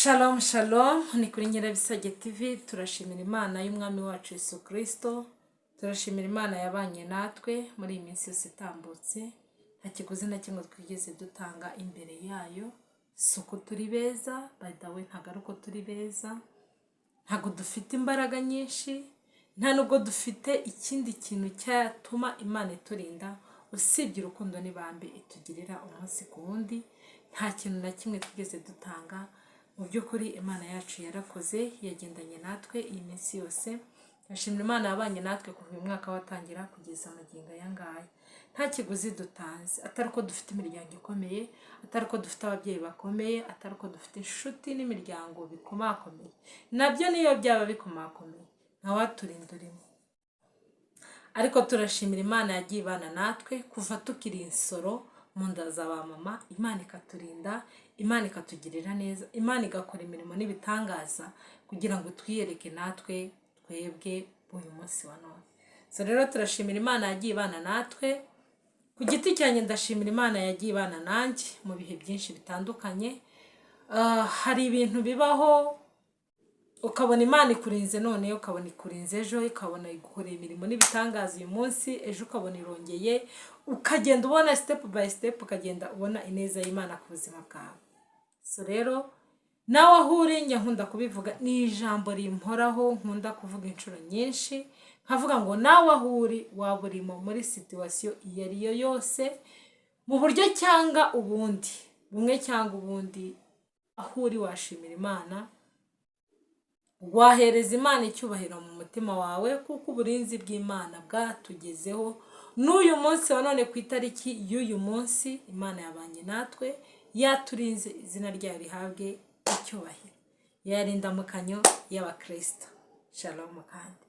Shalom shalom, ni kuri Nyirabisage TV. Turashimira Imana y'Umwami wacu Yesu Kristo. Turashimira Imana yabanye natwe muri iyi minsi yose itambutse. Nta kiguzi na kimwe twigeze dutanga imbere yayo. Si uko turi beza, by the way ntabwo ari uko turi beza. Ntabwo dufite imbaraga nyinshi, nta nubwo dufite ikindi kintu cyatuma Imana iturinda usibye urukundo n'ibambe itugirira umunsi ku wundi. Nta kintu na kimwe twigeze dutanga. Mu by'ukuri Imana yacu yarakoze, yagendanye natwe iyi minsi yose. Ndashimira Imana yabanye natwe kuva uyu mwaka watangira kugeza amagingo aya ngaya. Nta kiguzi dutanze, atari ko dufite imiryango ikomeye, atari ko dufite ababyeyi bakomeye, atari ko dufite inshuti n'imiryango bikomakomeye. Nabyo niyo byaba bikomakomeye ntawaturinda urimo. Ariko turashimira Imana yagiye ibana natwe kuva tukiri insoro mu nda za ba mama. Imana ikaturinda, Imana ikatugirira neza, Imana igakora imirimo n'ibitangaza kugira ngo twiyereke natwe twebwe uyu munsi wa none. So rero turashimira Imana yagiye ibana natwe. Ku giti cyanjye ndashimira Imana yagiye ibana nanjye mu bihe byinshi bitandukanye. Hari ibintu bibaho ukabona Imana ikurinze none, ukabona ikurinze ejo, ukabona igukoreye imirimo n'ibitangaza uyu munsi, ejo ukabona irongeye, ukagenda ubona step by step, ukagenda ubona ineza y'Imana ku buzima bwawe. So rero nawe aho uri, njya nkunda kubivuga, ni ijambo rimporaho nkunda kuvuga inshuro nyinshi, nkavuga ngo nawe aho uri waba urimo muri situation iyo ari yo yose, mu buryo cyangwa ubundi, bumwe cyangwa ubundi, aho uri washimira Imana, wahereza Imana icyubahiro mu mutima wawe, kuko uburinzi bw'Imana bwatugezeho. N'uyu munsi wa none ku itariki y'uyu munsi Imana yabanye natwe, yaturinze, izina ryayo rihabwe icyubahiro. Yarindamukanyo y'abakristo. Shalom kandi.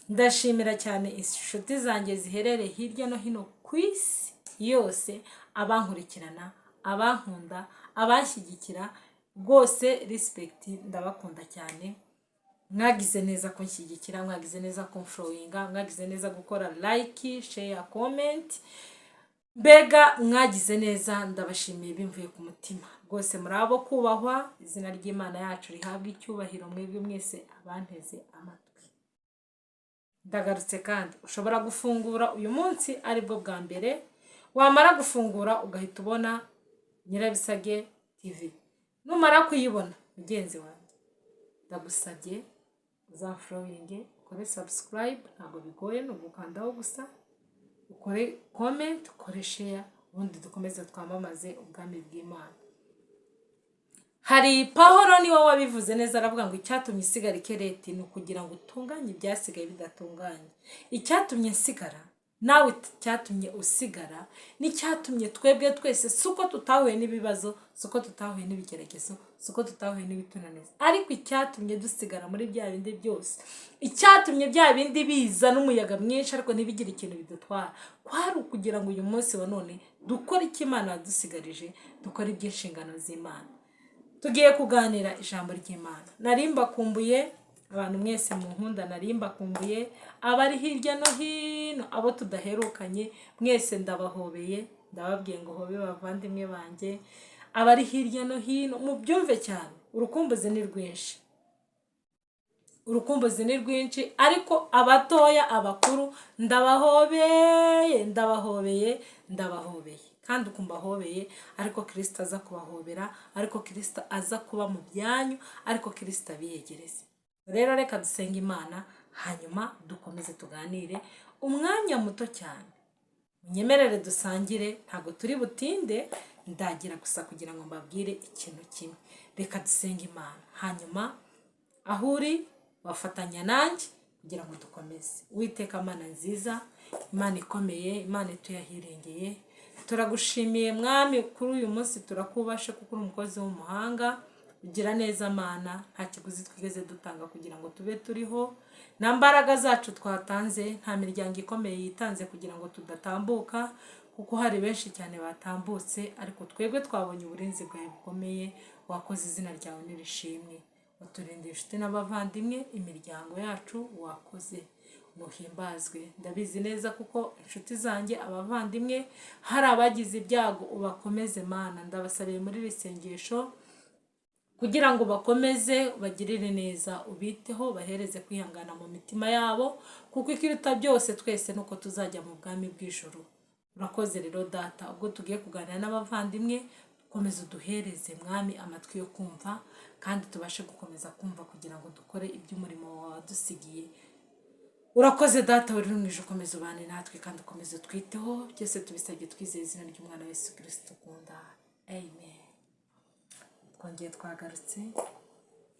Ndashimira cyane inshuti zanjye ziherereye hirya no hino ku isi yose, abankurikirana, abankunda, abanshyigikira, rwose respect, ndabakunda cyane. Mwagize neza kunshyigikira, mwagize neza kumfollowinga, mwagize neza gukora like, share, comment. Mbega mwagize neza, ndabashimiye bimvuye ku mutima. Rwose muri abo kubahwa, izina ry'Imana yacu rihabwa icyubahiro, mwebwe mwese abanteze amatwi. Ndagarutse kandi ushobora gufungura uyu munsi aribwo bwa mbere, wamara gufungura ugahita ubona Nyirabisage TV. Numara kuyibona mugenzi wanjye, ndagusabye uzamfollowinge, ukore subscribe, ntabwo bigoye, ni ugukandaho gusa, ukore comment, ukore share, ubundi dukomeze twamamaze ubwami bw'Imana. Hari Pawulo niwe wabivuze neza, aravuga ngo icyatumye isigara ikereti ni ukugira ngo utunganye ibyasigaye bidatunganye. Icyatumye nsigara nawe cyatumye usigara, n'icyatumye twebwe twese, suko tutahuye n'ibibazo, suko tutahuye n'ibigeragezo, suko tutahuye n'ibitunaniza, ariko icyatumye dusigara muri bya bindi byose, icyatumye bya bindi biza n'umuyaga mwinshi ariko ntibigire ikintu bidutwara, kwari ukugira ngo uyu munsi wa none dukore icyo Imana yadusigarije, dukore iby'inshingano z'Imana. Tugiye kuganira ijambo ry'Imana. Narimba kumbuye abantu mwese mu nkunda, narimba kumbuye abari hirya no hino, abo tudaherukanye mwese ndabahobeye, ndababwiye ngo hobe bavandimwe banjye. Abari hirya no hino mubyumve cyane, urukumbuzi ni rwinshi, urukumbuzi ni rwinshi, ariko abatoya, abakuru, ndabahobeye, ndabahobeye, ndabahobeye. Kandi ukumva ahobeye, ariko Kristo aza kubahobera, ariko Kristo aza kuba mu byanyu, ariko Kristo abiyegereze. Rero reka dusenge Imana, hanyuma dukomeze tuganire umwanya muto cyane. Munyemerere dusangire, ntabwo turi butinde, ndagira gusa kugira ngo mbabwire ikintu kimwe. Reka dusenge Imana, hanyuma aho uri wafatanya nanjye kugira ngo dukomeze. Uwiteka Mana nziza, Imana ikomeye, Imana tuyahirengeye, turagushimiye Mwami kuri uyu munsi, turakubashe kuko uri umukozi w'umuhanga. Ugira neza Mana, nta kiguzi twigeze dutanga kugira ngo tube turiho, nta mbaraga zacu twatanze, nta miryango ikomeye yitanze kugira ngo tudatambuka, kuko hari benshi cyane batambutse, ariko twebwe twabonye uburinzi bwawe bukomeye. Wakoze, izina ryawe nirishimwe. Uturinde inshuti n'abavandimwe, imiryango yacu, wakoze, muhimbazwe. Ndabizi neza kuko inshuti zanjye, abavandimwe, hari abagize ibyago, ubakomeze Mana. Ndabasabiye muri iri sengesho kugira ngo bakomeze ubagirire neza, ubiteho, bahereze kwihangana mu mitima yabo, kuko ikiruta byose twese nuko tuzajya mu bwami bw'ijuru. Urakoze rero data, ubwo tugiye kuganira n'abavandimwe, komeza uduhereze mwami amatwi yo kumva, kandi tubashe gukomeza kumva kugira ngo dukore iby'umurimo wawe wadusigiye. Urakoze data uri mu ijuru, komeza ubane natwe kandi ukomeze utwiteho, byose tubisabye twizeye izina ry'umwana wa Yesu Kristo ukunda. Amen. Twongeye twagarutse.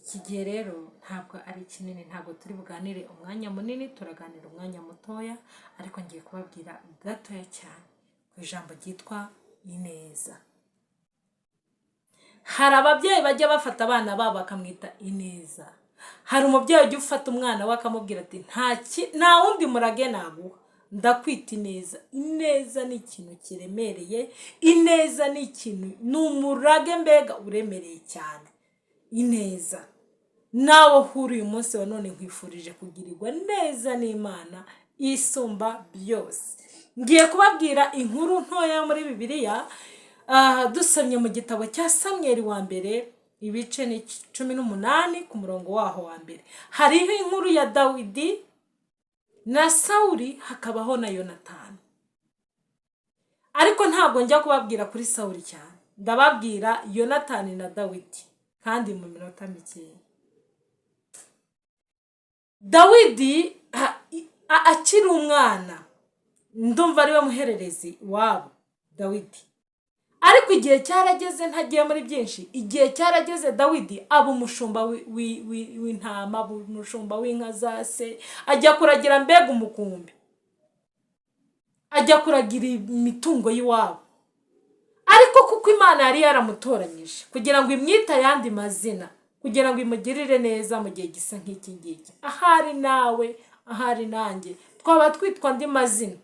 Iki gihe rero ntabwo ari kinini, ntabwo turi buganire umwanya munini, turaganira umwanya mutoya, ariko ngiye kubabwira gatoya cyane ku ijambo ryitwa ineza. Hari ababyeyi bajya bafata abana babo bakamwita ineza. Hari umubyeyi ujya ufata umwana we akamubwira ati nta wundi murage naguha, ndakwita ineza. Ineza ni ikintu kiremereye, ineza ni ikintu, ni umurage mbega uremereye cyane. Ineza nawe uhuriye umunsi wa none nkwifurije kugirirwa neza n'Imana isumba byose. Ngiye kubabwira inkuru ntoya muri Bibiliya, dusomye mu gitabo cya Samweli wa mbere, ibice ni 18 ku murongo waho wa mbere. Hariho inkuru ya Dawidi na Sawuli, hakabaho na Yonatani. Ariko ntabwo njya kubabwira kuri Sawuli cyane, ndababwira Yonatani na Dawidi kandi mu minota mikeya. Dawidi akiri umwana, ndumva ariwe muhererezi wabo Dawidi. Ariko igihe cyarageze, ntagiye muri byinshi, igihe cyarageze Dawidi aba umushumba w'intama, aba umushumba w'inka za se, ajya kuragira mbega umukumbi, ajya kuragira imitungo y'iwabo. Ariko kuko Imana yari yaramutoranyije kugira ngo imwite ayandi mazina, kugira ngo imugirire neza mu gihe gisa nk'iki ngiki, ahari nawe, ahari nanjye twaba twitwa andi mazina,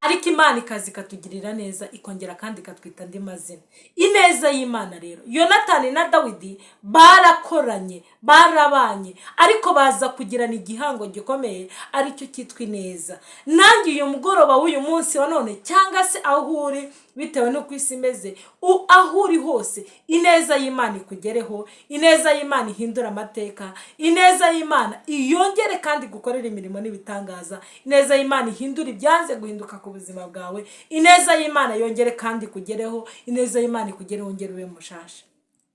ariko Imana ikazi ikatugirira neza, ikongera kandi ikatwita andi mazina. Ineza y'Imana rero, Yonatani na Dawidi barakoranye, barabanye, ariko baza kugirana igihango gikomeye, aricyo cyitwa ineza. Nanjye uyu mugoroba w'uyu munsi wa none, cyangwa se aho uri, bitewe n'uko isi imeze, aho uri hose, ineza y'Imana ikugereho, ineza y'Imana ihindura amateka, ineza y'Imana iyongere kandi gukorera imirimo n'ibitangaza, ineza y'Imana ihindura ibyanze guhinduka ku buzima bwawe, ineza y'Imana yongere kandi kugereho, ineza y'Imana ikugereho ngere ube mushasha.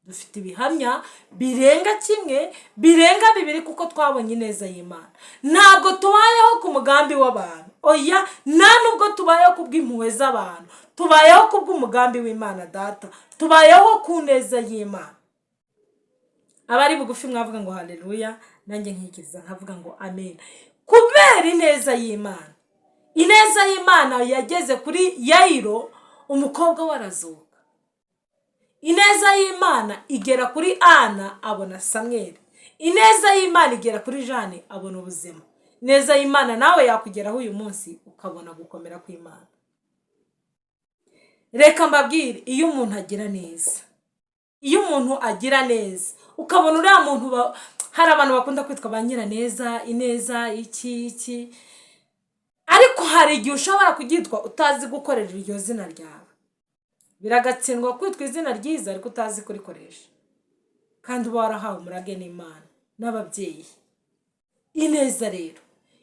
Dufite ibihamya birenga kimwe, birenga bibiri, kuko twabonye ineza y'Imana. Ntabwo tubayeho ku mugambi w'abantu, oya, nta nubwo tubayeho kubw'impuhwe z'abantu, tubayeho kubw'umugambi w'Imana Data, tubayeho ku neza y'Imana. Abari bugufi mwavuga ngo haleluya, nanjye nkikiriza nkavuga ngo amen. Kubera ineza y'Imana, ineza y'Imana yageze kuri Yayiro, umukobwa warazuka. Ineza y'Imana igera kuri Ana, abona Samweli. Ineza y'Imana igera kuri Jane, abona ubuzima. Ineza y'Imana nawe yakugeraho uyu munsi ukabona gukomera kw'Imana. Reka mbabwire, iyo umuntu agira neza, iyo umuntu agira neza, ukabona uriya muntu, hari abantu bakunda kwitwa ba nyiraneza, ineza, iki, ariko hari igihe ushobora kugitwa utazi gukorera iryo zina ryawe. Biragatsindwa kwitwa izina ryiza ariko utazi kurikoresha, kandi uba warahawe umurage n'Imana n'ababyeyi. Ineza rero,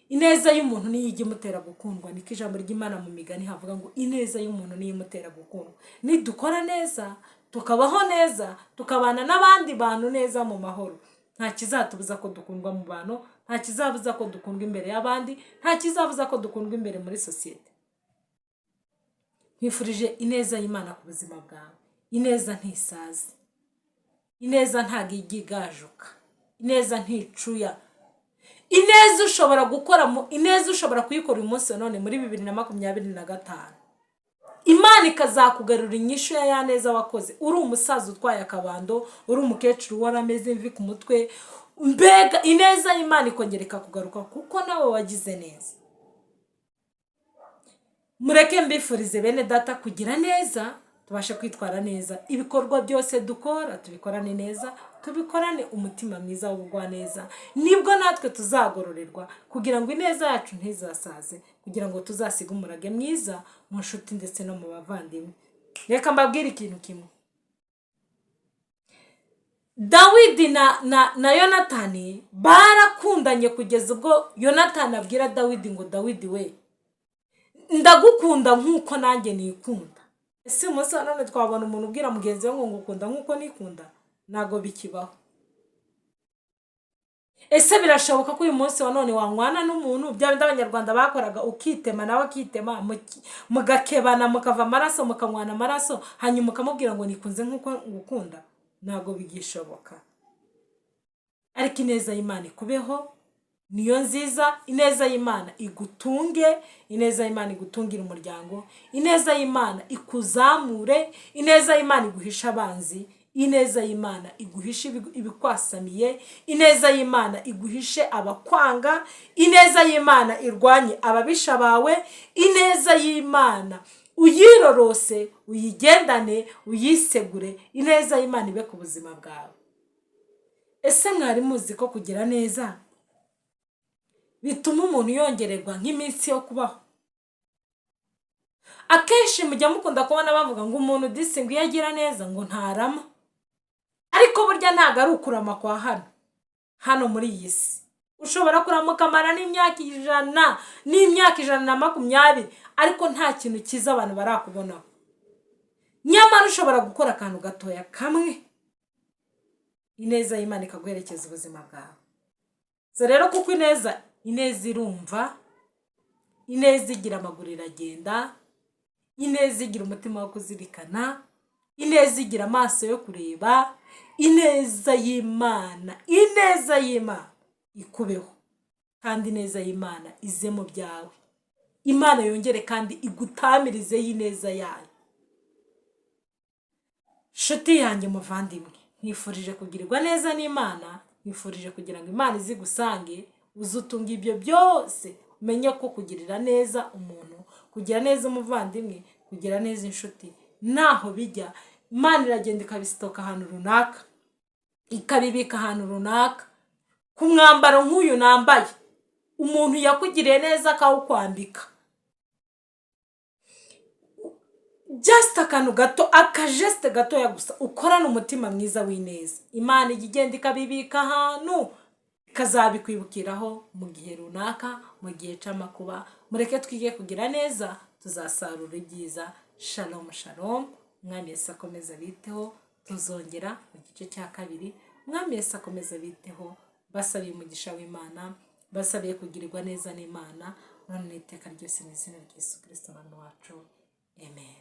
ineza y'umuntu niyo ijya imutera gukundwa. Niko ijambo ry'Imana mu migani havuga ngo ineza y'umuntu niyo imutera gukundwa. Nidukora neza, tukabaho neza, tukabana n'abandi bantu neza mu mahoro, nta kizatubuza ko dukundwa mu bantu, nta kizabuza ko dukundwa imbere y'abandi, nta kizabuza ko dukundwa imbere muri sosiyete. Nkwifurije ineza y'Imana ku buzima bwawe. Ineza ntisaza, ineza ntago igigajuka, ineza nticuya. Ineza ushobora gukora, ineza ushobora kuyikora uyu munsi wa none muri 2025, Imana ikazakugarura inyishu ya neza wakoze. Uri umusaza utwaye akabando, uri umukecuru warameze imvi ku mutwe, mbega ineza y'Imana ikongera ikakugaruka, kuko nawe wagize neza. Mureke mbifurize bene data kugira neza, tubashe kwitwara neza. Ibikorwa byose dukora tubikorane neza, tubikorane umutima mwiza w'ubugwaneza, nibwo natwe tuzagororerwa, kugira ngo ineza yacu ntizasaze, kugira ngo tuzasiga umurage mwiza mu nshuti ndetse no mu bavandimwe. Reka mbabwire ikintu kimwe, Dawidi na Yonatani barakundanye kugeza ubwo Yonatani abwira Dawidi ngo Dawidi we, ndagukunda nk'uko nanjye nikunda. Ese umunsi wa none twabona umuntu ubwira mugenzi we ngo ngukunda nk'uko nikunda? Ntago bikibaho. Ese birashoboka ko uyu munsi wa none wanywana n'umuntu bya bindi abanyarwanda bakoraga, ukitema nawe akitema, mugakebana mukava amaraso, mukanywana amaraso, hanyuma ukamubwira ngo nikunze nk'uko ngukunda? Ntago bigishoboka. Ariko ineza y'Imana ikubeho, niyo nziza. Ineza y'Imana igutunge, ineza y'Imana igutungire umuryango, ineza y'Imana ikuzamure, ineza y'Imana iguhisha abanzi, ineza y'Imana iguhishe ibikwasamiye, ineza y'Imana iguhishe abakwanga, ineza y'Imana irwanye ababisha bawe, ineza y'Imana uyirorose, uyigendane, uyisegure, ineza y'Imana ibe ku buzima bwawe. Ese mwari muzi ko kugira neza bituma umuntu yongererwa nk'iminsi yo kubaho? Akenshi mujya mukunda kubona bavuga ngo umuntu disi ngo iyo agira neza ngo ntarama. Ariko burya ntago ari ukurama kwa hano muri iyi si. Ushobora kurama ukamara n'imyaka 100 n'imyaka 120, ariko nta kintu kiza abantu barakubonaho. Nyamara ushobora gukora akantu gatoya kamwe, ineza y'Imana ikaguherekeza ubuzima bwawe. So rero kuko ineza irumva, ineza igira amaguru iragenda, ineza igira umutima wo kuzirikana, ineza igira amaso yo kureba, ineza y'Imana ikubeho, kandi ineza y'Imana ize mu byawe. Imana yongere kandi igutamirizeho ineza yayo. Nshuti yanjye muvandimwe, nkwifurije kugirirwa neza n'Imana, nkwifurije kugira ngo Imana izigusange, uzutunga ibyo byose. Umenye ko kugirira neza umuntu, kugira neza umuvandimwe, kugira neza inshuti naho bijya. Imana iragenda ikabisitoka ahantu runaka, ikabibika ahantu runaka. Ku mwambaro nk'uyu nambaye, umuntu yakugiriye neza akawukwambika. Just akantu gato, akajeste gatoya gusa, ukorana umutima mwiza w'ineza. Imana igenda ikabibika ahantu, ikazabikwibukiraho mu gihe runaka, mu gihe c'amakuba. Mureke twige kugira neza, tuzasarura ibyiza. Shalom shalom. Mwami Yesu akomeza biteho. Tuzongera mu gice cya kabiri. Mwami Yesu akomeza biteho. Basabiye umugisha w'Imana, basabiye kugirirwa neza n'Imana, none iteka ryose mu izina rya Yesu Kristo umwami wacu. Amen.